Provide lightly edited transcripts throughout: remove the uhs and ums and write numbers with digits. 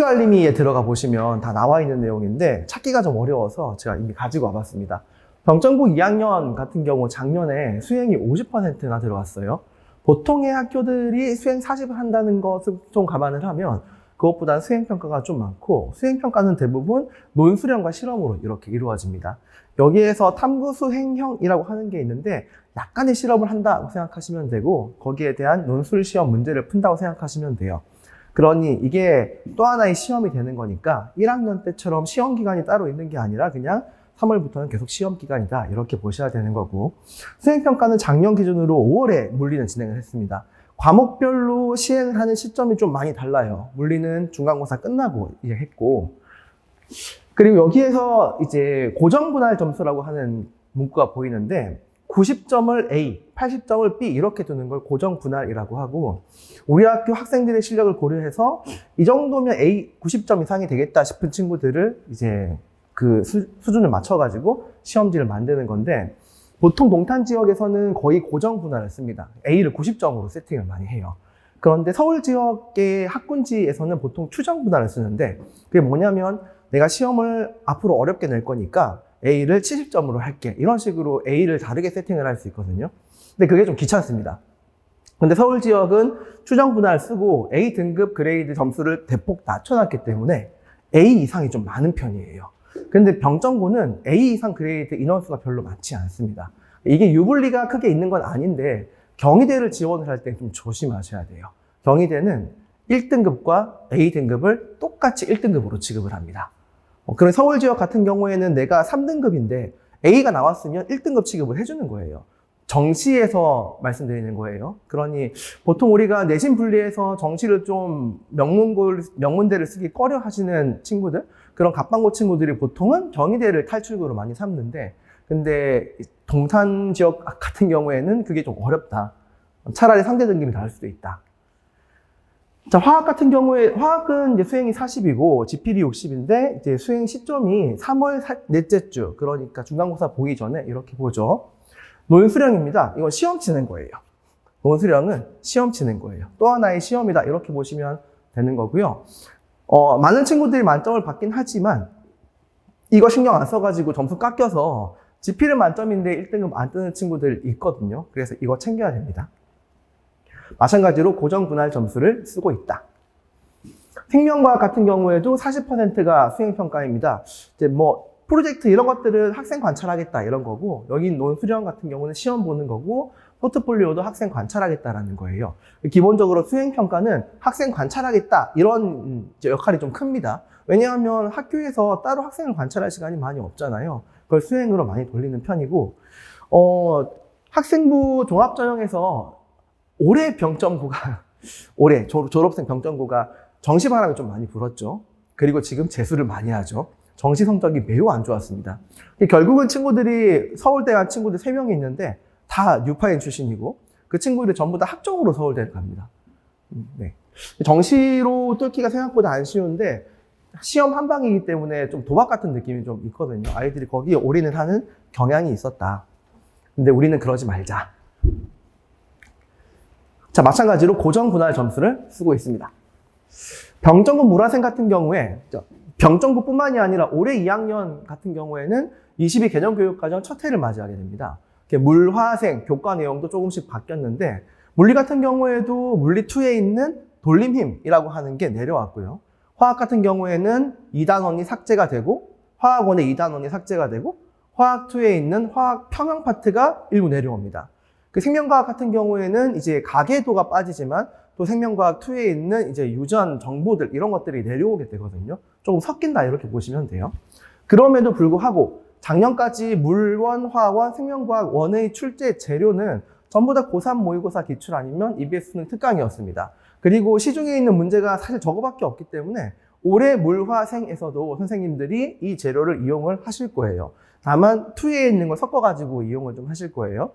학교 알림이에 들어가 보시면 다 나와 있는 내용인데 찾기가 좀 어려워서 제가 이미 가지고 와봤습니다. 병정고 2학년 같은 경우 작년에 수행이 50%나 들어왔어요. 보통의 학교들이 수행 40을 한다는 것을 좀 감안을 하면 그것보다는 수행평가가 좀 많고, 수행평가는 대부분 논수련과 실험으로 이렇게 이루어집니다. 여기에서 탐구수행형이라고 하는 게 있는데 약간의 실험을 한다고 생각하시면 되고, 거기에 대한 논술시험 문제를 푼다고 생각하시면 돼요. 그러니 이게 또 하나의 시험이 되는 거니까 1학년 때처럼 시험 기간이 따로 있는 게 아니라 그냥 3월부터는 계속 시험 기간이다, 이렇게 보셔야 되는 거고, 수행평가는 작년 기준으로 5월에 물리는 진행을 했습니다. 과목별로 시행을 하는 시점이 좀 많이 달라요. 물리는 중간고사 끝나고 이제 했고, 그리고 여기에서 이제 고정분할 점수라고 하는 문구가 보이는데 90점을 A, 80점을 B 이렇게 두는 걸 고정분할이라고 하고, 우리 학교 학생들의 실력을 고려해서 이 정도면 A 90점 이상이 되겠다 싶은 친구들을 이제 그 수준을 맞춰가지고 시험지를 만드는 건데, 보통 동탄 지역에서는 거의 고정분할을 씁니다. A를 90점으로 세팅을 많이 해요. 그런데 서울 지역의 학군지에서는 보통 추정분할을 쓰는데, 그게 뭐냐면 내가 시험을 앞으로 어렵게 낼 거니까 A를 70점으로 할게, 이런 식으로 A를 다르게 세팅을 할 수 있거든요. 근데 그게 좀 귀찮습니다. 근데 서울 지역은 추정분할 쓰고 A 등급 그레이드 점수를 대폭 낮춰놨기 때문에 A 이상이 좀 많은 편이에요. 근데 병정고는 A 이상 그레이드 인원수가 별로 많지 않습니다. 이게 유불리가 크게 있는 건 아닌데 경희대를 지원을 할 때 좀 조심하셔야 돼요. 경희대는 1등급과 A 등급을 똑같이 1등급으로 취급을 합니다. 그럼 서울 지역 같은 경우에는 내가 3등급인데 A가 나왔으면 1등급 취급을 해주는 거예요. 정시에서 말씀드리는 거예요. 그러니 보통 우리가 내신 분리해서 정시를 좀 명문대를 쓰기 꺼려 하시는 친구들, 그런 갑방고 친구들이 보통은 경희대를 탈출구로 많이 삼는데, 근데 동탄 지역 같은 경우에는 그게 좀 어렵다. 차라리 상대 등급이 다를 수도 있다. 자, 화학 같은 경우에, 화학은 이제 수행이 40이고 지필이 60인데 이제 수행 시점이 3월 넷째 주, 그러니까 중간고사 보기 전에 이렇게 보죠. 논수령입니다. 이건 시험 치는 거예요. 논수령은 시험 치는 거예요. 또 하나의 시험이다, 이렇게 보시면 되는 거고요. 많은 친구들이 만점을 받긴 하지만 이거 신경 안 써가지고 점수 깎여서 지필은 만점인데 1등급 안 뜨는 친구들 있거든요. 그래서 이거 챙겨야 됩니다. 마찬가지로 고정분할 점수를 쓰고 있다. 생명과학 같은 경우에도 40%가 수행평가입니다. 이제 뭐 프로젝트 이런 것들은 학생 관찰하겠다, 이런 거고, 여기 논수령 같은 경우는 시험 보는 거고, 포트폴리오도 학생 관찰하겠다라는 거예요. 기본적으로 수행평가는 학생 관찰하겠다, 이런 역할이 좀 큽니다. 왜냐하면 학교에서 따로 학생을 관찰할 시간이 많이 없잖아요. 그걸 수행으로 많이 돌리는 편이고, 학생부 종합전형에서 올해 병점고가, 올해 졸업생 병점고가 정시바람이 좀 많이 불었죠. 그리고 지금 재수를 많이 하죠. 정시 성적이 매우 안 좋았습니다. 결국은 친구들이 서울대 간 친구들 3명이 있는데 다 뉴파인 출신이고, 그 친구들이 전부 다 학종으로 서울대를 갑니다. 네. 정시로 뚫기가 생각보다 안 쉬운데 시험 한 방이기 때문에 좀 도박 같은 느낌이 좀 있거든요. 아이들이 거기에 올인을 하는 경향이 있었다. 근데 우리는 그러지 말자. 자, 마찬가지로 고정분할 점수를 쓰고 있습니다. 병정고 물화생 같은 경우에, 병정고뿐만이 아니라 올해 2학년 같은 경우에는 22 개념교육과정 첫 해를 맞이하게 됩니다. 물화생 교과 내용도 조금씩 바뀌었는데, 물리 같은 경우에도 물리2에 있는 돌림힘이라고 하는 게 내려왔고요. 화학 같은 경우에는 2단원이 삭제가 되고, 화학원의 2단원이 삭제가 되고, 화학2에 있는 화학 평형 파트가 일부 내려옵니다. 그 생명과학 같은 경우에는 이제 가계도가 빠지지만 또 생명과학 2에 있는 이제 유전 정보들, 이런 것들이 내려오게 되거든요. 조금 섞인다, 이렇게 보시면 돼요. 그럼에도 불구하고 작년까지 물원, 화원, 생명과학 원의 출제 재료는 전부 다 고3 모의고사 기출 아니면 EBS 수능 특강이었습니다. 그리고 시중에 있는 문제가 사실 저거밖에 없기 때문에 올해 물화생에서도 선생님들이 이 재료를 이용을 하실 거예요. 다만 2에 있는 걸 섞어가지고 이용을 좀 하실 거예요.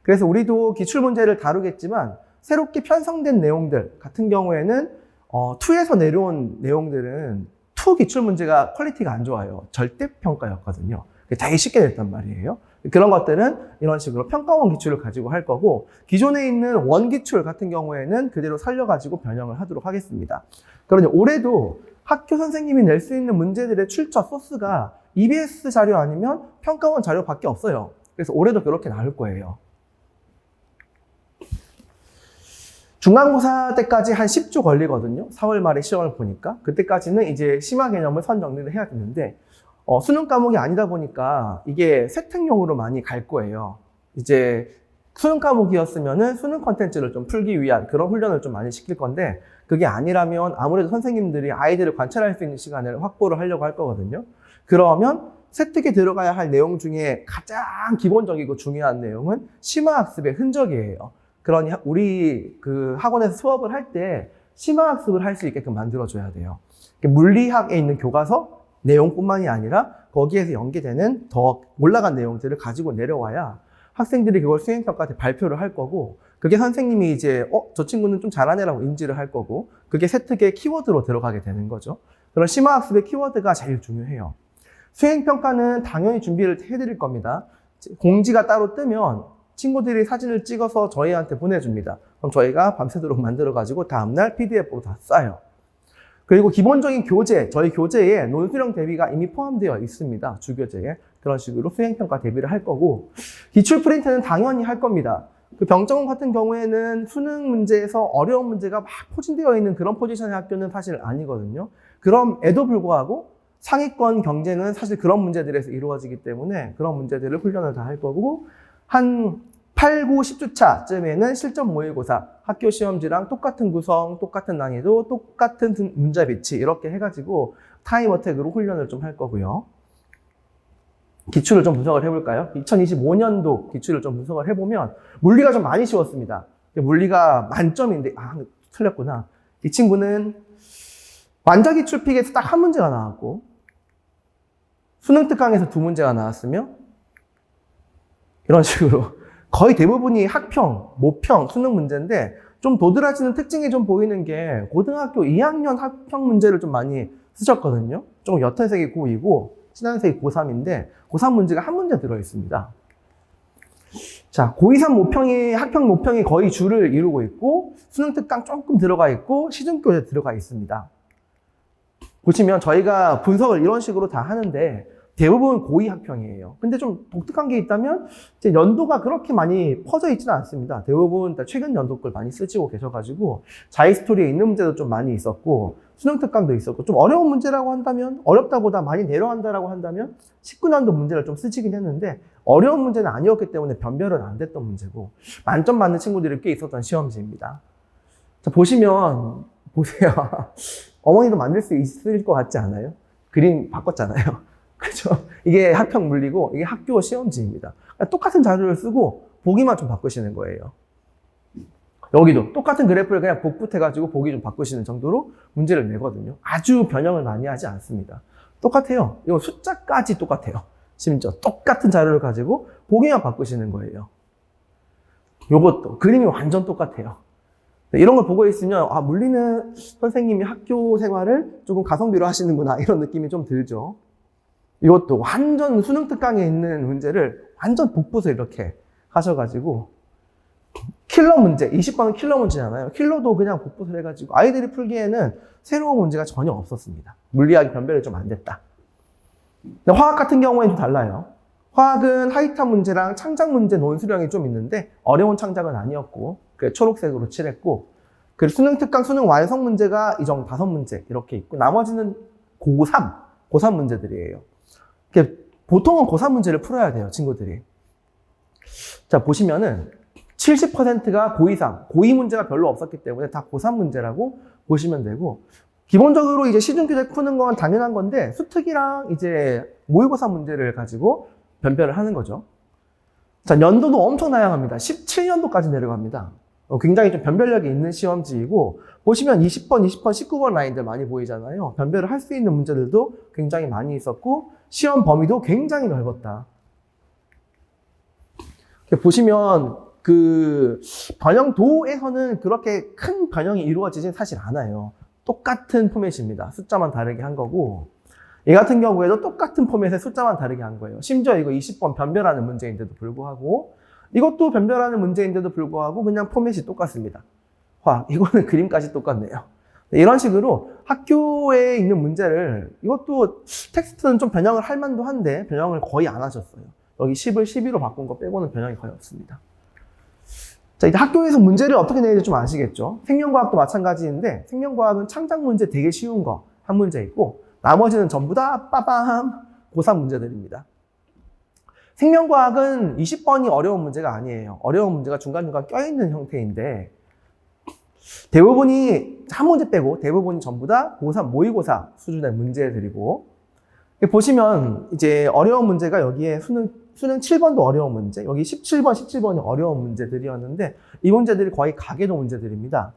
그래서 우리도 기출문제를 다루겠지만 새롭게 편성된 내용들 같은 경우에는 2에서 내려온 내용들은 2 기출문제가 퀄리티가 안 좋아요. 절대평가였거든요. 되게 쉽게 됐단 말이에요. 그런 것들은 이런 식으로 평가원 기출을 가지고 할 거고, 기존에 있는 원 기출 같은 경우에는 그대로 살려가지고 변형을 하도록 하겠습니다. 그러니 올해도 학교 선생님이 낼 수 있는 문제들의 출처, 소스가 EBS 자료 아니면 평가원 자료밖에 없어요. 그래서 올해도 그렇게 나올 거예요. 중간고사 때까지 한 10주 걸리거든요. 4월 말에 시험을 보니까. 그때까지는 이제 심화 개념을 선정리를 해야 되는데, 수능 과목이 아니다 보니까 이게 세특용으로 많이 갈 거예요. 이제 수능 과목이었으면은 수능 컨텐츠를 좀 풀기 위한 그런 훈련을 좀 많이 시킬 건데, 그게 아니라면 아무래도 선생님들이 아이들을 관찰할 수 있는 시간을 확보를 하려고 할 거거든요. 그러면 세특에 들어가야 할 내용 중에 가장 기본적이고 중요한 내용은 심화학습의 흔적이에요. 그러니 우리 그 학원에서 수업을 할 때 심화학습을 할 수 있게끔 만들어줘야 돼요. 물리학에 있는 교과서 내용뿐만이 아니라 거기에서 연계되는 더 올라간 내용들을 가지고 내려와야 학생들이 그걸 수행평가 때 발표를 할 거고, 그게 선생님이 이제 저 친구는 좀 잘하네라고 인지를 할 거고, 그게 세특의 키워드로 들어가게 되는 거죠. 그런 심화학습의 키워드가 제일 중요해요. 수행평가는 당연히 준비를 해드릴 겁니다. 공지가 따로 뜨면 친구들이 사진을 찍어서 저희한테 보내줍니다. 그럼 저희가 밤새도록 만들어가지고 다음날 PDF로 다 쏴요. 그리고 기본적인 교재, 저희 교재에 논술형 대비가 이미 포함되어 있습니다. 주교재에. 그런 식으로 수행평가 대비를 할 거고, 기출 프린트는 당연히 할 겁니다. 그 병정원 같은 경우에는 수능 문제에서 어려운 문제가 막 포진되어 있는 그런 포지션의 학교는 사실 아니거든요. 그럼에도 불구하고 상위권 경쟁은 사실 그런 문제들에서 이루어지기 때문에 그런 문제들을 훈련을 다 할 거고, 한 8, 9, 10주차쯤에는 실전 모의고사, 학교 시험지랑 똑같은 구성, 똑같은 난이도, 똑같은 문제 배치 이렇게 해가지고 타임 어택으로 훈련을 좀 할 거고요. 기출을 좀 분석을 해볼까요? 2025년도 기출을 좀 분석을 해보면 물리가 좀 많이 쉬웠습니다. 물리가 만점인데 틀렸구나. 이 친구는 완자기출 픽에서 딱 한 문제가 나왔고, 수능 특강에서 2문제가 나왔으며, 이런 식으로 거의 대부분이 학평, 모평, 수능 문제인데, 좀 도드라지는 특징이 좀 보이는 게 고등학교 2학년 학평 문제를 좀 많이 쓰셨거든요. 좀 옅은 색이 고2고 진한 색이 고3인데 고3 문제가 한 문제 들어있습니다. 자, 고2, 3 모평이, 학평 모평이 거의 주를 이루고 있고, 수능 특강 조금 들어가 있고, 시중교재 들어가 있습니다. 보시면 저희가 분석을 이런 식으로 다 하는데 대부분 고2 학평이에요. 근데 좀 독특한 게 있다면 이제 연도가 그렇게 많이 퍼져 있지는 않습니다. 대부분 다 최근 연도 걸 많이 쓰시고 계셔가지고 자이스토리에 있는 문제도 좀 많이 있었고, 수능 특강도 있었고, 좀 어려운 문제라고 한다면, 어렵다보다 많이 내려간다라고 한다면 19난도 문제를 좀 쓰시긴 했는데 어려운 문제는 아니었기 때문에 변별은 안 됐던 문제고, 만점 맞는 친구들이 꽤 있었던 시험지입니다. 자, 보시면 보세요. 어머니도 만들 수 있을 것 같지 않아요? 그림 바꿨잖아요. 그죠? 이게 학평 물리고 이게 학교 시험지입니다. 그러니까 똑같은 자료를 쓰고 보기만 좀 바꾸시는 거예요. 여기도 똑같은 그래프를 그냥 복붙해가지고 보기 좀 바꾸시는 정도로 문제를 내거든요. 아주 변형을 많이 하지 않습니다. 똑같아요. 이거 숫자까지 똑같아요. 심지어 똑같은 자료를 가지고 보기만 바꾸시는 거예요. 요것도 그림이 완전 똑같아요. 이런 걸 보고 있으면 물리는 선생님이 학교 생활을 조금 가성비로 하시는구나 이런 느낌이 좀 들죠. 이것도 완전 수능 특강에 있는 문제를 완전 복붙을 이렇게 하셔가지고 킬러 문제, 20번은 킬러 문제잖아요. 킬러도 그냥 복붙을 해가지고 아이들이 풀기에는 새로운 문제가 전혀 없었습니다. 물리학이 변별이 좀 안 됐다. 근데 화학 같은 경우에는 좀 달라요. 화학은 하이탑 문제랑 창작 문제 논술형이 좀 있는데 어려운 창작은 아니었고, 그래서 초록색으로 칠했고, 그리고 수능 특강 수능 완성 문제가 이 정도 5문제 이렇게 있고, 나머지는 고3 문제들이에요. 보통은 고3 문제를 풀어야 돼요, 친구들이. 자, 보시면은 70%가 고2, 고2 문제가 별로 없었기 때문에 다 고3 문제라고 보시면 되고, 기본적으로 이제 시중교재 푸는 건 당연한 건데 수특이랑 이제 모의고사 문제를 가지고 변별을 하는 거죠. 자, 연도도 엄청 다양합니다. 17년도까지 내려갑니다. 굉장히 좀 변별력이 있는 시험지이고, 보시면 20번, 19번 라인들 많이 보이잖아요. 변별을 할 수 있는 문제들도 굉장히 많이 있었고, 시험 범위도 굉장히 넓었다. 보시면 그 변형도에서는 그렇게 큰 변형이 이루어지진 사실 않아요. 똑같은 포맷입니다. 숫자만 다르게 한 거고, 이 같은 경우에도 똑같은 포맷에 숫자만 다르게 한 거예요. 심지어 이거 20번 변별하는 문제인데도 불구하고, 이것도 변별하는 문제인데도 불구하고 그냥 포맷이 똑같습니다. 이거는 그림까지 똑같네요. 이런 식으로 학교에 있는 문제를, 이것도 텍스트는 좀 변형을 할 만도 한데 변형을 거의 안 하셨어요. 여기 10을 12로 바꾼 거 빼고는 변형이 거의 없습니다. 자, 이제 학교에서 문제를 어떻게 내는지 좀 아시겠죠? 생명과학도 마찬가지인데 생명과학은 창작 문제 되게 쉬운 거 한 문제 있고 나머지는 전부 다 빠밤 고3 문제들입니다. 생명과학은 20번이 어려운 문제가 아니에요. 어려운 문제가 중간중간 껴있는 형태인데 대부분이 한 문제 빼고 대부분이 전부 다 고3 모의고사 수준의 문제들이고 보시면 이제 어려운 문제가 여기에 수능 7번도 어려운 문제, 여기 17번이 어려운 문제들이었는데 이 문제들이 거의 가계도 문제들입니다.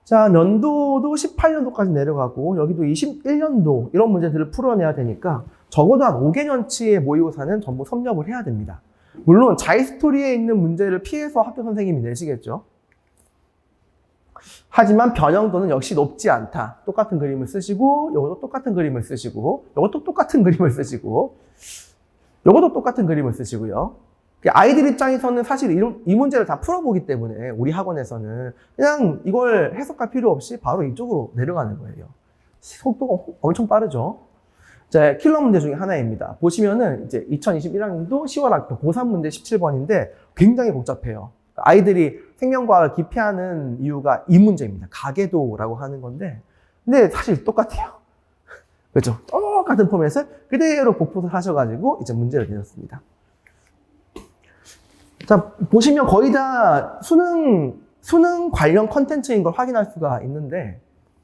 자, 연도도 18년도까지 내려가고 여기도 21년도 이런 문제들을 풀어내야 되니까 적어도 한 5개년치의 모의고사는 전부 섭렵을 해야 됩니다. 물론 자이스토리에 있는 문제를 피해서 학교 선생님이 내시겠죠. 하지만 변형도는 역시 높지 않다. 똑같은 그림을 쓰시고 이것도 똑같은 그림을 쓰시고 이것도 똑같은 그림을 쓰시고 이것도 똑같은 그림을 쓰시고요. 아이들 입장에서는 사실 이 문제를 다 풀어보기 때문에 우리 학원에서는 그냥 이걸 해석할 필요 없이 바로 이쪽으로 내려가는 거예요. 속도가 엄청 빠르죠. 자, 킬러 문제 중에 하나입니다. 보시면은 이제 2021학년도 10월 학교 고3 문제 17번인데 굉장히 복잡해요. 아이들이 생명과학을 기피하는 이유가 이 문제입니다. 가계도라고 하는 건데, 근데 사실 똑같아요. 그렇죠? 똑같은 포맷을 그대로 복붙을 하셔가지고 이제 문제를 내셨습니다. 자, 보시면 거의 다 수능 관련 컨텐츠인 걸 확인할 수가 있는데,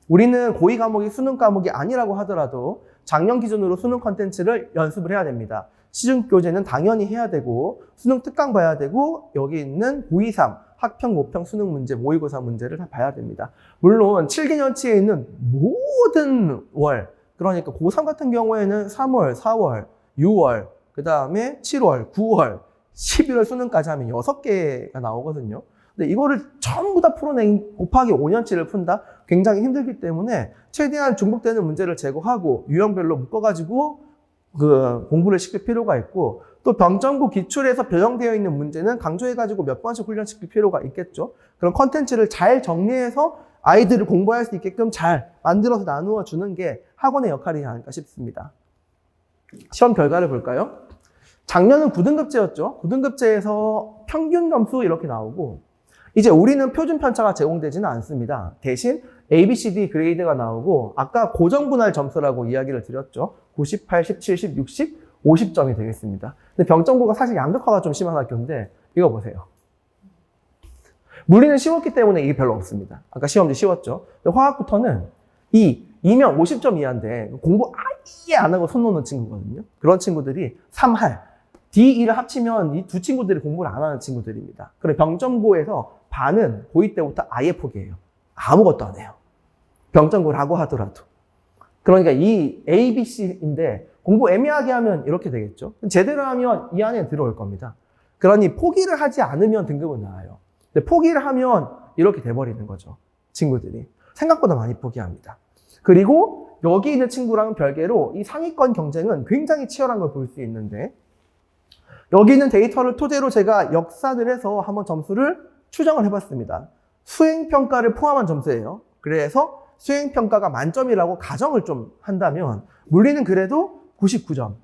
우리는 고2 과목이 수능 과목이 아니라고 하더라도 작년 기준으로 수능 컨텐츠를 연습을 해야 됩니다. 시중 교재는 당연히 해야 되고, 수능 특강 봐야 되고, 여기 있는 고2, 3, 학평, 모평, 수능 문제, 모의고사 문제를 다 봐야 됩니다. 물론 7개년치에 있는 모든 월, 그러니까 고3 같은 경우에는 3월, 4월, 6월, 그 다음에 7월, 9월, 11월 수능까지 하면 6개가 나오거든요. 근데 이거를 전부 다 풀어낸 곱하기 5년치를 푼다? 굉장히 힘들기 때문에 최대한 중복되는 문제를 제거하고 유형별로 묶어가지고 공부를 시킬 필요가 있고, 또 병정고 기출에서 변형되어 있는 문제는 강조해가지고 몇 번씩 훈련시킬 필요가 있겠죠. 그런 컨텐츠를 잘 정리해서 아이들을 공부할 수 있게끔 잘 만들어서 나누어 주는 게 학원의 역할이지 않을까 싶습니다. 시험 결과를 볼까요? 작년은 9등급제였죠. 9등급제에서 평균 점수 이렇게 나오고, 이제 우리는 표준 편차가 제공되지는 않습니다. 대신 A, B, C, D 그레이드가 나오고, 아까 고정분할 점수라고 이야기를 드렸죠. 98, 17, 10, 60, 50점이 되겠습니다. 근데 병정고가 사실 양극화가 좀 심한 학교인데 이거 보세요. 물리는 쉬웠기 때문에 이게 별로 없습니다. 아까 시험지 쉬웠죠. 근데 화학부터는 2면 50점 이하인데 공부 아예 안 하고 손 놓는 친구거든요. 그런 친구들이 3할, D, E를 합치면 이 두 친구들이 공부를 안 하는 친구들입니다. 그래 병정고에서 반은 고2 때부터 아예 포기해요. 아무것도 안 해요. 병정고라고 하더라도. 그러니까 이 A, B, C인데 공부 애매하게 하면 이렇게 되겠죠. 제대로 하면 이 안에 들어올 겁니다. 그러니 포기를 하지 않으면 등급은 나아요. 근데 포기를 하면 이렇게 돼버리는 거죠. 친구들이. 생각보다 많이 포기합니다. 그리고 여기 있는 친구랑은 별개로 이 상위권 경쟁은 굉장히 치열한 걸 볼 수 있는데, 여기 있는 데이터를 토대로 제가 역산을 해서 한번 점수를 추정을 해봤습니다. 수행평가를 포함한 점수예요. 그래서 수행평가가 만점이라고 가정을 좀 한다면 물리는 그래도 99점.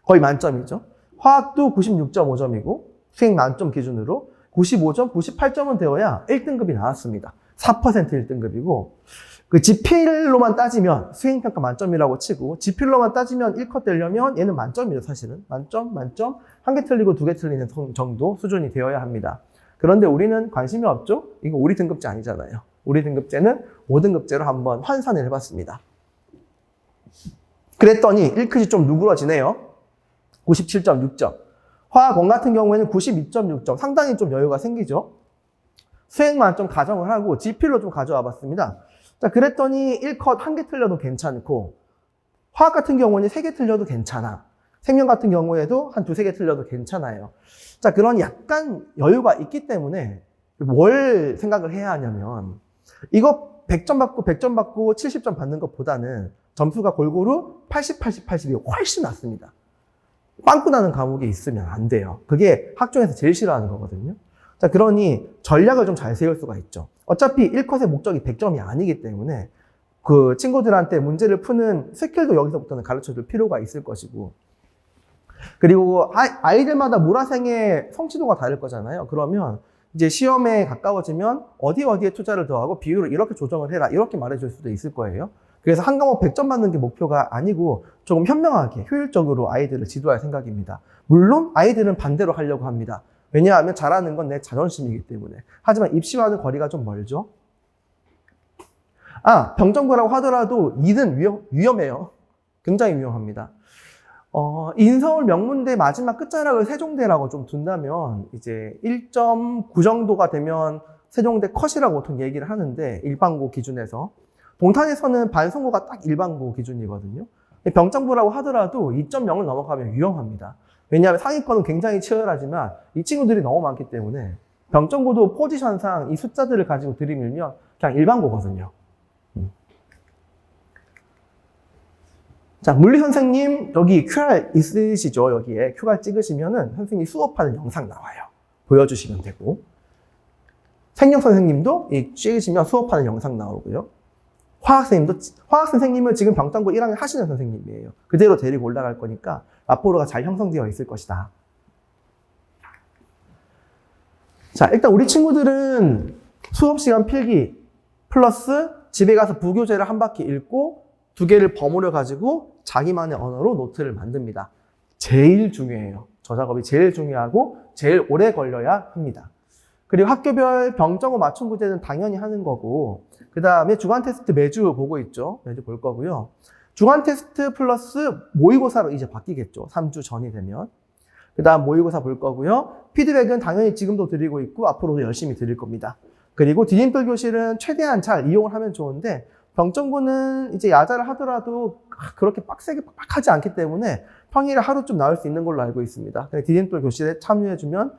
거의 만점이죠. 화학도 96.5점이고 수행 만점 기준으로 95점, 98점은 되어야 1등급이 나왔습니다. 4% 1등급이고 그 지필로만 따지면 수행평가 만점이라고 치고 지필로만 따지면 1컷 되려면 얘는 만점이죠. 사실은. 만점, 한 개 틀리고 두 개 틀리는 정도 수준이 되어야 합니다. 그런데 우리는 관심이 없죠. 이거 우리 등급제 아니잖아요. 우리 등급제는 5등급제로 한번 환산을 해봤습니다. 그랬더니 1컷이 좀 누그러지네요. 97.6점. 화학원 같은 경우에는 92.6점. 상당히 좀 여유가 생기죠. 수행만 좀 가정을 하고 지필로 좀 가져와 봤습니다. 자, 그랬더니 1컷 한 개 틀려도 괜찮고, 화학 같은 경우는 3개 틀려도 괜찮아. 생명 같은 경우에도 한 2-3개 틀려도 괜찮아요. 자, 그런 약간 여유가 있기 때문에 뭘 생각을 해야 하냐면, 이거 100점 받고 100점 받고 70점 받는 것보다는 점수가 골고루 80, 80, 80이 훨씬 낫습니다. 빵꾸 나는 과목이 있으면 안 돼요. 그게 학종에서 제일 싫어하는 거거든요. 자, 그러니 전략을 좀 잘 세울 수가 있죠. 어차피 1컷의 목적이 100점이 아니기 때문에 그 친구들한테 문제를 푸는 스킬도 여기서부터는 가르쳐 줄 필요가 있을 것이고, 그리고 아이들마다 모라생의 성취도가 다를 거잖아요. 그러면 이제 시험에 가까워지면 어디에 투자를 더하고 비율을 이렇게 조정을 해라, 이렇게 말해줄 수도 있을 거예요. 그래서 한 과목 100점 받는 게 목표가 아니고 조금 현명하게 효율적으로 아이들을 지도할 생각입니다. 물론 아이들은 반대로 하려고 합니다. 왜냐하면 잘하는 건 내 자존심이기 때문에. 하지만 입시와는 거리가 좀 멀죠. 병정부라고 하더라도 2는 위험해요. 굉장히 위험합니다. 인서울 명문대 마지막 끝자락을 세종대라고 좀 둔다면 이제 1.9 정도가 되면 세종대 컷이라고 보통 얘기를 하는데, 일반고 기준에서. 동탄에서는 반송고가 딱 일반고 기준이거든요. 병정부라고 하더라도 2.0을 넘어가면 위험합니다. 왜냐하면 상위권은 굉장히 치열하지만 이 친구들이 너무 많기 때문에 병정고도 포지션상 이 숫자들을 가지고 들이밀면 그냥 일반고거든요. 자, 물리 선생님 여기 QR 있으시죠? 여기에 QR 찍으시면은 선생님이 수업하는 영상 나와요. 보여주시면 되고, 생명 선생님도 찍으시면 수업하는 영상 나오고요. 화학 선생님은 지금 병정고 1학년 하시는 선생님이에요. 그대로 데리고 올라갈 거니까 라포르가 잘 형성되어 있을 것이다. 자, 일단 우리 친구들은 수업 시간 필기 플러스 집에 가서 부교재를 한 바퀴 읽고 2개를 버무려 가지고 자기만의 언어로 노트를 만듭니다. 제일 중요해요. 저 작업이 제일 중요하고 제일 오래 걸려야 합니다. 그리고 학교별 병정고 맞춤 구제는 당연히 하는 거고, 그 다음에 주간 테스트 매주 보고 있죠. 매주 볼 거고요. 주간 테스트 플러스 모의고사로 이제 바뀌겠죠. 3주 전이 되면. 그 다음 모의고사 볼 거고요. 피드백은 당연히 지금도 드리고 있고 앞으로도 열심히 드릴 겁니다. 그리고 디딤돌 교실은 최대한 잘 이용을 하면 좋은데, 병정고는 이제 야자를 하더라도 그렇게 빡세게 빡빡하지 않기 때문에 평일에 하루쯤 나올 수 있는 걸로 알고 있습니다. 디딤돌 교실에 참여해주면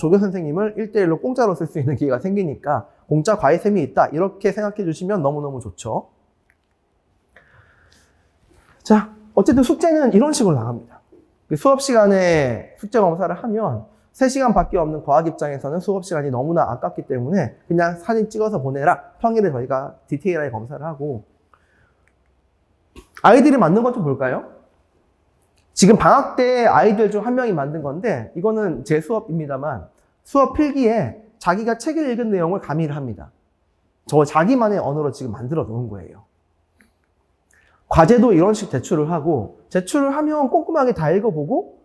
조교 선생님을 1대1로 공짜로 쓸 수 있는 기회가 생기니까 공짜 과외쌤이 있다, 이렇게 생각해 주시면 너무너무 좋죠. 자, 어쨌든 숙제는 이런 식으로 나갑니다. 수업 시간에 숙제 검사를 하면 3시간밖에 없는 과학 입장에서는 수업 시간이 너무나 아깝기 때문에 그냥 사진 찍어서 보내라. 평일에 저희가 디테일하게 검사를 하고, 아이들이 만든 것 좀 볼까요? 지금 방학 때 아이들 중 한 명이 만든 건데, 이거는 제 수업입니다만 수업 필기에 자기가 책을 읽은 내용을 가미를 합니다. 저 자기만의 언어로 지금 만들어 놓은 거예요. 과제도 이런 식 제출을 하고, 제출을 하면 꼼꼼하게 다 읽어보고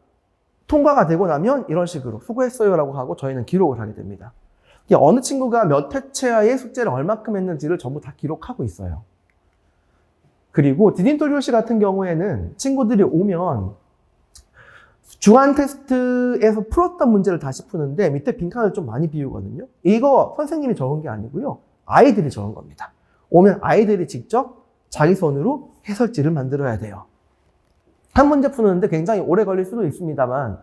통과가 되고 나면 이런 식으로 수고했어요 라고 하고 저희는 기록을 하게 됩니다. 어느 친구가 몇 회차의 숙제를 얼마큼 했는지를 전부 다 기록하고 있어요. 그리고 디딤돌 교실 같은 경우에는 친구들이 오면 주간 테스트에서 풀었던 문제를 다시 푸는데 밑에 빈칸을 좀 많이 비우거든요. 이거 선생님이 적은 게 아니고요. 아이들이 적은 겁니다. 오면 아이들이 직접 자기 손으로 해설지를 만들어야 돼요. 한 문제 푸는데 굉장히 오래 걸릴 수도 있습니다만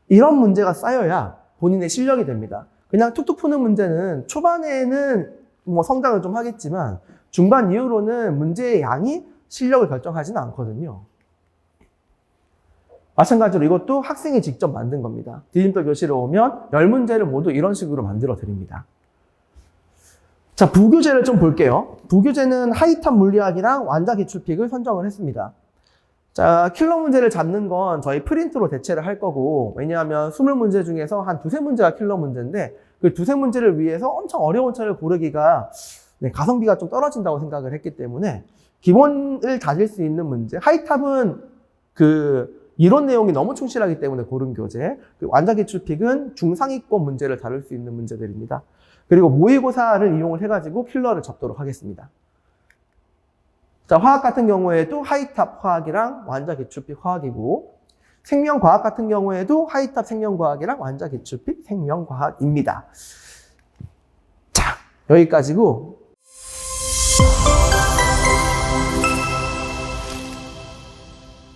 이런 문제가 쌓여야 본인의 실력이 됩니다. 그냥 툭툭 푸는 문제는 초반에는 뭐 성장을 좀 하겠지만 중반 이후로는 문제의 양이 실력을 결정하지는 않거든요. 마찬가지로 이것도 학생이 직접 만든 겁니다. 디딤돌 교실에 오면 10문제를 모두 이런 식으로 만들어 드립니다. 자, 부교재를 좀 볼게요. 부교재는 하이탑 물리학이랑 완자 기출픽을 선정을 했습니다. 자, 킬러 문제를 잡는 건 저희 프린트로 대체를 할 거고, 왜냐하면 20문제 중에서 한 2-3문제가 킬러 문제인데 그 2-3문제를 위해서 엄청 어려운 차를 고르기가 가성비가 좀 떨어진다고 생각을 했기 때문에 기본을 다질 수 있는 문제, 하이탑은 그 이론 내용이 너무 충실하기 때문에 고른 교재, 완자 기출픽은 중상위권 문제를 다룰 수 있는 문제들입니다. 그리고 모의고사를 이용을 해가지고 킬러를 잡도록 하겠습니다. 자, 화학 같은 경우에도 하이탑 화학이랑 완자 기출픽 화학이고, 생명과학 같은 경우에도 하이탑 생명과학이랑 완자 기출픽 생명과학입니다. 자, 여기까지고.